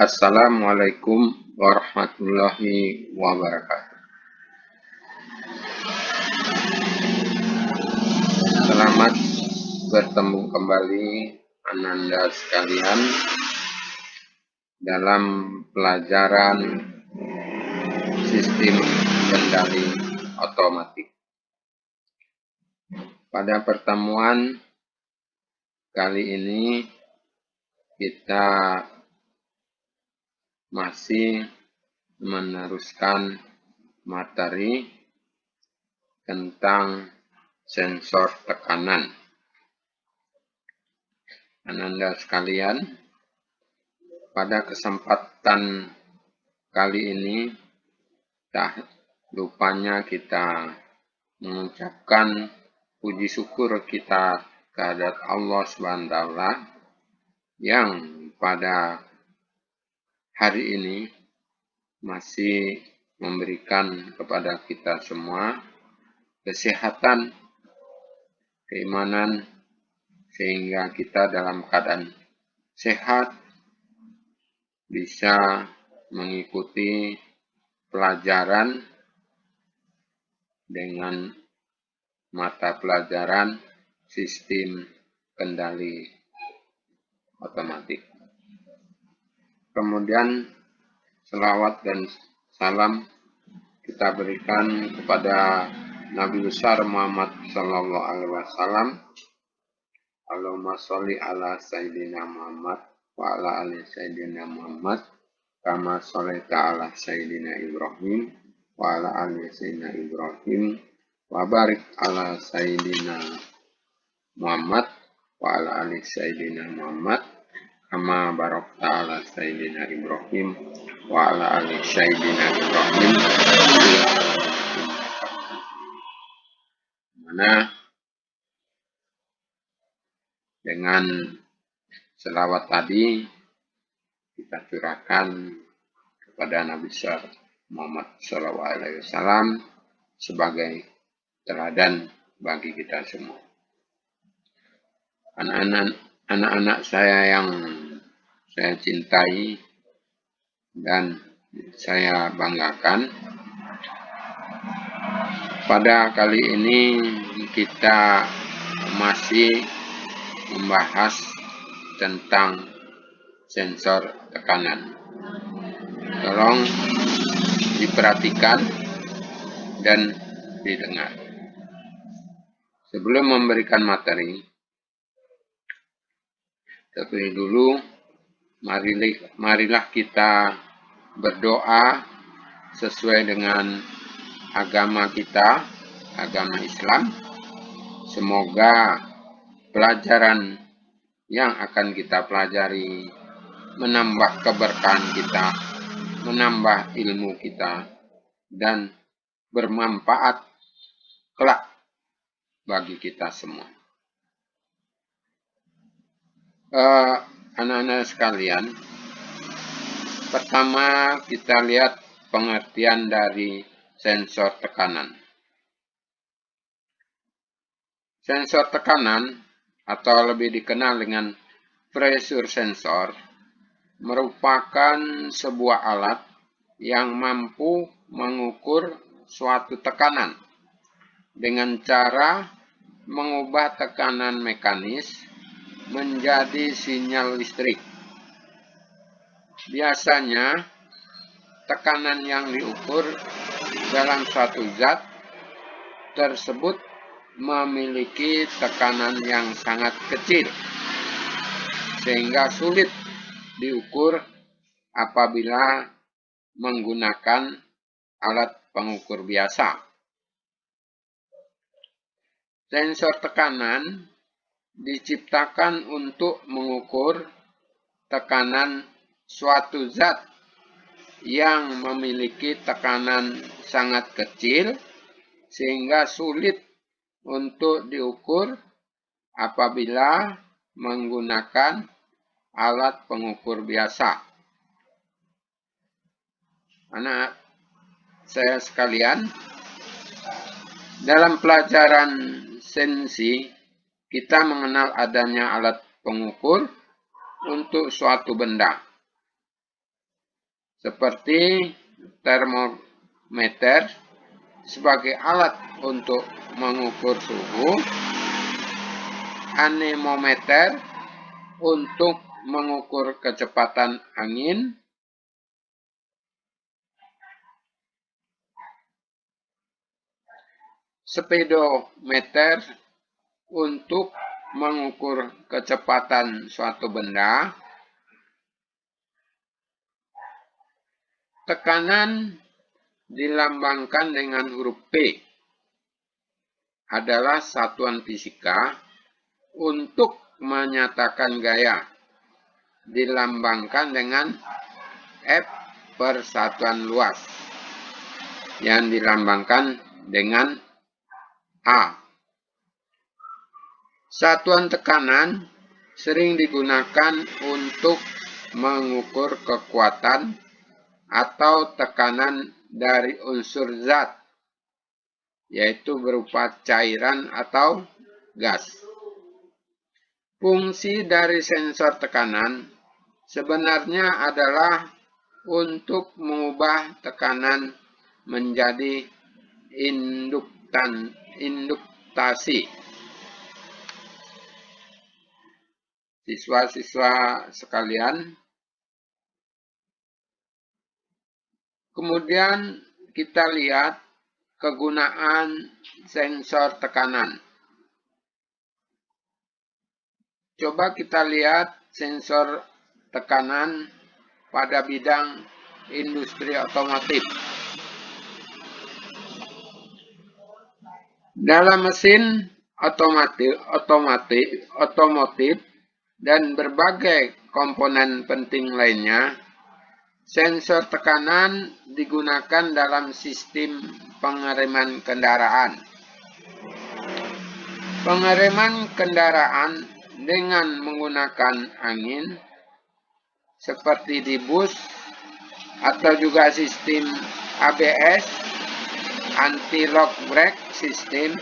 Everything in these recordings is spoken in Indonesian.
Assalamualaikum warahmatullahi wabarakatuh. Selamat bertemu kembali Ananda sekalian dalam pelajaran sistem kendali otomatik. Pada pertemuan kali ini kita masih meneruskan materi tentang sensor tekanan. Ananda sekalian, pada kesempatan kali ini tak lupanya kita mengucapkan puji syukur kita kehadirat Allah SWT yang pada hari ini masih memberikan kepada kita semua kesehatan, keimanan, sehingga kita dalam keadaan sehat bisa mengikuti pelajaran dengan mata pelajaran sistem kendali otomatik. Kemudian selawat dan salam kita berikan kepada Nabi besar Muhammad Sallallahu Alaihi Wasallam. Allahumma sholli ala Sayyidina Muhammad wa ala ali Sayyidina Muhammad kama sholaita ala Sayyidina Ibrahim wa ala ali Sayyidina Ibrahim wa barik ala Sayyidina Muhammad wa ala ali Sayyidina Muhammad kama barakta ala Sayyidina Ibrahim wa ala ali Sayyidina Ibrahim. Mana dengan selawat tadi kita curahkan kepada Nabi besar Muhammad SAW sebagai teladan bagi kita semua. Anak-anak saya yang saya cintai dan saya banggakan, pada kali ini kita masih membahas tentang sensor tekanan. Tolong diperhatikan dan didengar. Sebelum memberikan materi, terlebih dulu marilah kita berdoa sesuai dengan agama kita, agama Islam. Semoga pelajaran yang akan kita pelajari menambah keberkahan kita, menambah ilmu kita, dan bermanfaat kelak bagi kita semua. Anak-anak sekalian, pertama kita lihat pengertian dari sensor tekanan. Sensor tekanan atau lebih dikenal dengan pressure sensor merupakan sebuah alat yang mampu mengukur suatu tekanan dengan cara mengubah tekanan mekanis menjadi sinyal listrik. Biasanya, tekanan yang diukur dalam suatu zat tersebut memiliki tekanan yang sangat kecil, sehingga sulit diukur apabila menggunakan alat pengukur biasa. Sensor tekanan diciptakan untuk mengukur tekanan suatu zat yang memiliki tekanan sangat kecil sehingga sulit untuk diukur apabila menggunakan alat pengukur biasa. Anak saya sekalian, dalam pelajaran sensi kita mengenal adanya alat pengukur untuk suatu benda. seperti termometer sebagai alat untuk mengukur suhu, anemometer untuk mengukur kecepatan angin, speedometer untuk mengukur kecepatan suatu benda, tekanan dilambangkan dengan huruf P adalah satuan fisika untuk menyatakan gaya, dilambangkan dengan F persatuan luas yang dilambangkan dengan A. Satuan tekanan sering digunakan untuk mengukur kekuatan atau tekanan dari unsur zat, yaitu berupa cairan atau gas. Fungsi dari sensor tekanan sebenarnya adalah untuk mengubah tekanan menjadi induktasi. Siswa-siswa sekalian, kemudian kita lihat kegunaan sensor tekanan. Coba kita lihat sensor tekanan pada bidang industri otomotif. Dalam mesin otomotif dan berbagai komponen penting lainnya, sensor tekanan digunakan dalam sistem pengereman kendaraan. Pengereman kendaraan dengan menggunakan angin, seperti di bus atau juga sistem ABS, anti-lock brake system.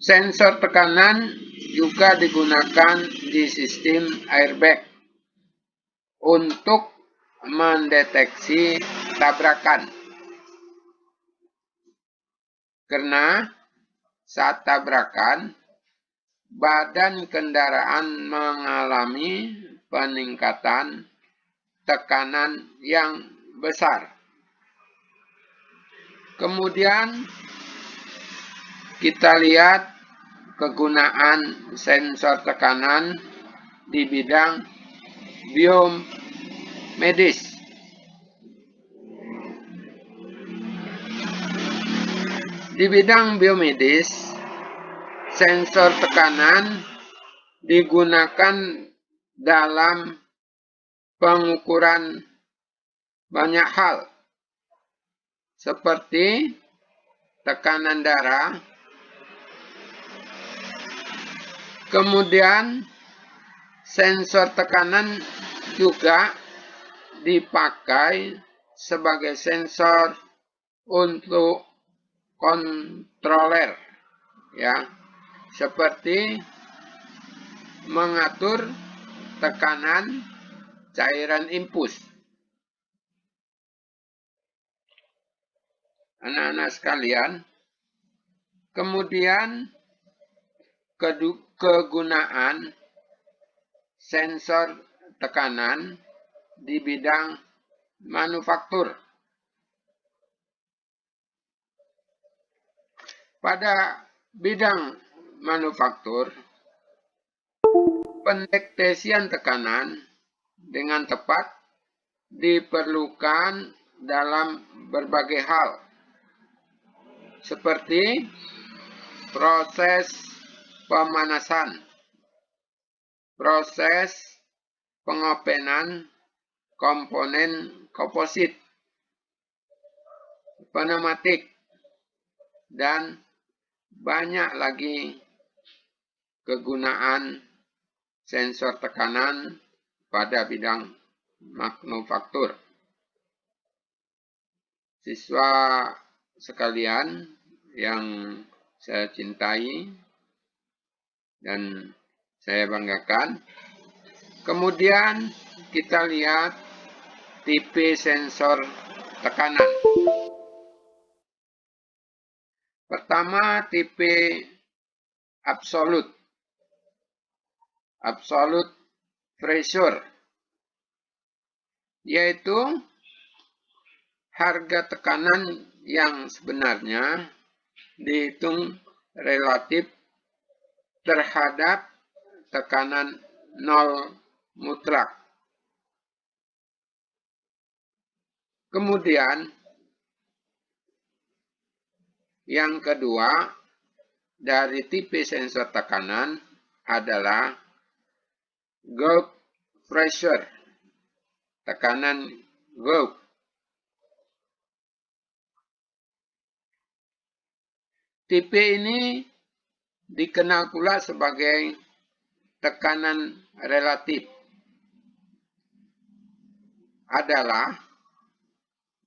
Sensor tekanan juga digunakan di sistem airbag untuk mendeteksi tabrakan. Karena saat tabrakan, badan kendaraan mengalami peningkatan tekanan yang besar. Kemudian kita lihat kegunaan sensor tekanan di bidang biomedis. Di bidang biomedis, sensor tekanan digunakan dalam pengukuran banyak hal, seperti tekanan darah. Kemudian sensor tekanan juga dipakai sebagai sensor untuk kontroler, ya, seperti mengatur tekanan cairan infus. Anak-anak sekalian, kemudian kegunaan sensor tekanan di bidang manufaktur. Pada bidang manufaktur, pendeteksian tekanan dengan tepat diperlukan dalam berbagai hal, seperti proses pemanasan, proses pengopenan komponen komposit, pneumatik, dan banyak lagi kegunaan sensor tekanan pada bidang manufaktur. Siswa sekalian yang saya cintai dan saya banggakan, kemudian kita lihat tipe sensor tekanan. Pertama, tipe absolute pressure, yaitu harga tekanan yang sebenarnya dihitung relatif terhadap tekanan nol mutlak. Kemudian, yang kedua dari tipe sensor tekanan adalah gauge pressure, tekanan gauge. Tipe ini dikenal pula sebagai tekanan relatif. Adalah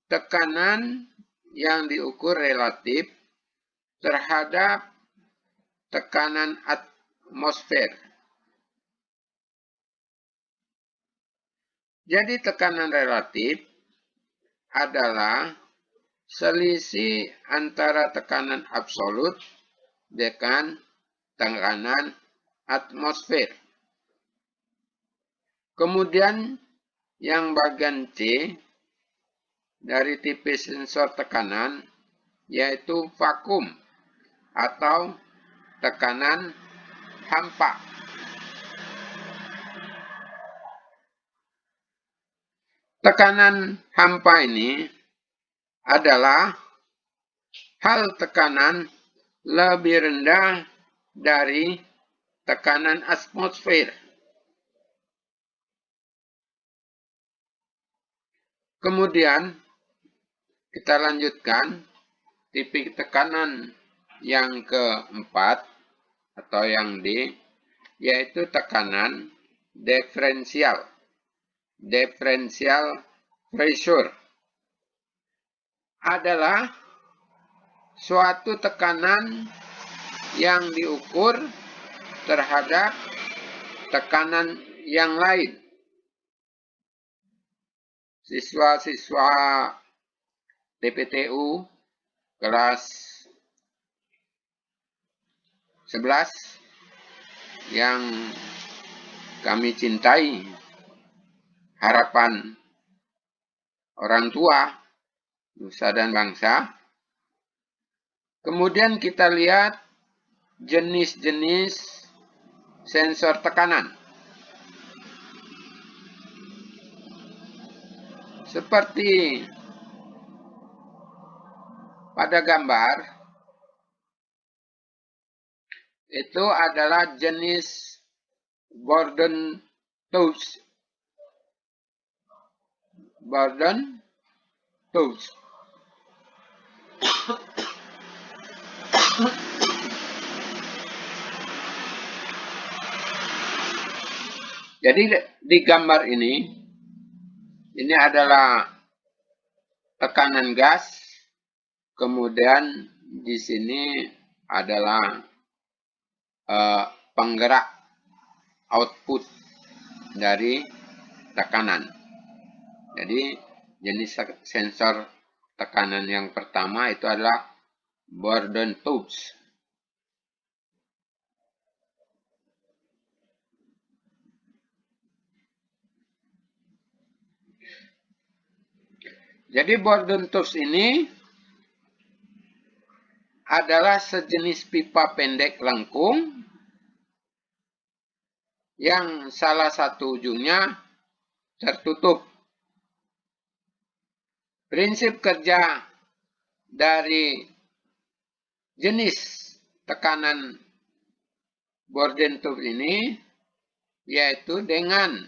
tekanan yang diukur relatif terhadap tekanan atmosfer. Jadi tekanan relatif adalah selisih antara tekanan absolut dengan tekanan atmosfer. Kemudian yang bagian C dari tipe sensor tekanan yaitu vakum atau tekanan hampa. Tekanan hampa ini adalah hal tekanan lebih rendah dari tekanan atmosfer. Kemudian kita lanjutkan tipe tekanan yang keempat atau yang D, yaitu tekanan diferensial pressure. Adalah suatu tekanan yang diukur terhadap tekanan yang lain. Siswa-siswa TPTU kelas 11 yang kami cintai, harapan orang tua, nusa dan bangsa. Kemudian kita lihat jenis-jenis sensor tekanan. Seperti pada gambar, itu adalah jenis Bourdon Tooth. Jadi di gambar ini adalah tekanan gas, kemudian di sini adalah penggerak output dari tekanan. Jadi jenis sensor tekanan yang pertama itu adalah Bourdon Tooth. Jadi Bourdon Tooth ini adalah sejenis pipa pendek lengkung yang salah satu ujungnya tertutup. Prinsip kerja dari jenis tekanan Bourdon Tooth ini yaitu dengan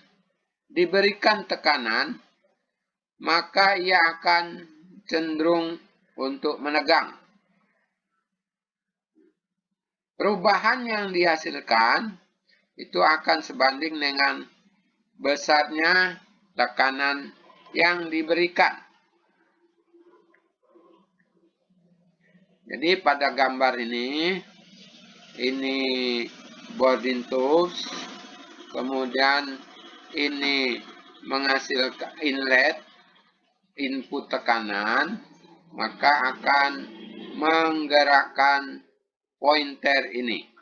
diberikan tekanan, maka ia akan cenderung untuk menegang. Perubahan yang dihasilkan itu akan sebanding dengan besarnya tekanan yang diberikan. Jadi pada gambar ini Bourdon Tooth, kemudian ini menghasilkan inlet, input tekanan, maka akan menggerakkan pointer ini.